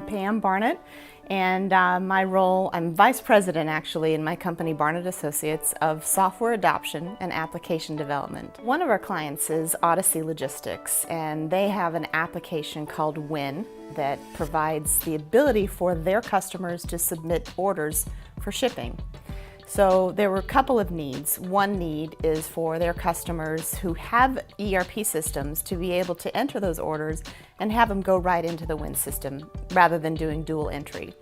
Pam Barnet, and my role, I'm Vice President actually in my company Barnet Associates of Software Adoption and Application Development. One of our clients is Odyssey Logistics, and they have an application called WIN that provides the ability for their customers to submit orders for shipping. So there were a couple of needs. One need is for their customers who have ERP systems to be able to enter those orders and have them go right into the WIN system rather than doing dual entry.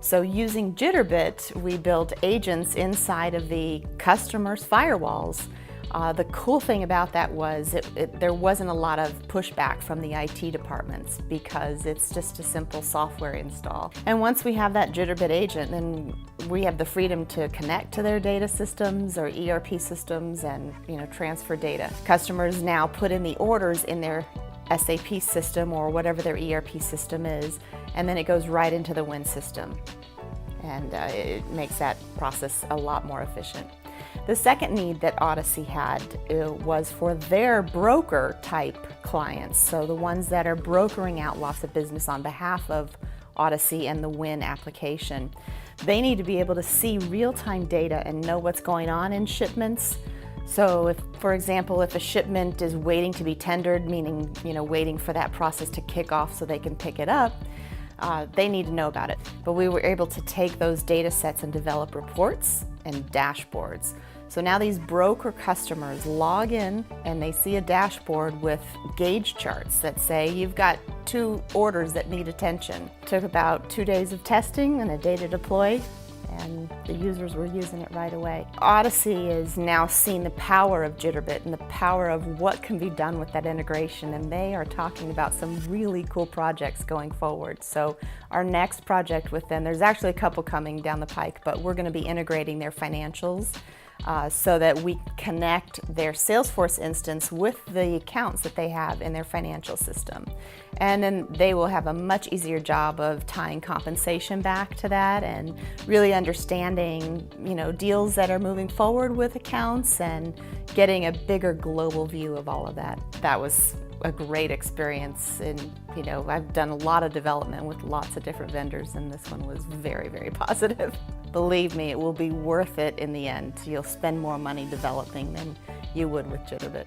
So using Jitterbit, we built agents inside of the customer's firewalls. The cool thing about that was there wasn't a lot of pushback from the IT departments because it's just a simple software install. And once we have that Jitterbit agent, then we have the freedom to connect to their data systems or ERP systems and transfer data. Customers now put in the orders in their SAP system or whatever their ERP system is, and then it goes right into the WIN system. And it makes that process a lot more efficient. The second need that Odyssey had was for their broker type clients, so the ones that are brokering out lots of business on behalf of Odyssey and the WIN application. They need to be able to see real-time data and know what's going on in shipments. So if, for example, if a shipment is waiting to be tendered, meaning waiting for that process to kick off so they can pick it up, they need to know about it. But we were able to take those data sets and develop reports and dashboards. So now these broker customers log in and they see a dashboard with gauge charts that say you've got 2 orders that need attention. It took about 2 days of testing and a day to deploy, and the users were using it right away. Odyssey has now seen the power of Jitterbit and the power of what can be done with that integration, and they are talking about some really cool projects going forward. So our next project with them, there's actually a couple coming down the pike, but we're going to be integrating their financials so that we connect their Salesforce instance with the accounts that they have in their financial system. And then they will have a much easier job of tying compensation back to that and really understanding, deals that are moving forward with accounts and getting a bigger global view of all of that. That was a great experience, and I've done a lot of development with lots of different vendors, and this one was very, very positive. Believe me, it will be worth it in the end. You'll spend more money developing than you would with Jitterbit.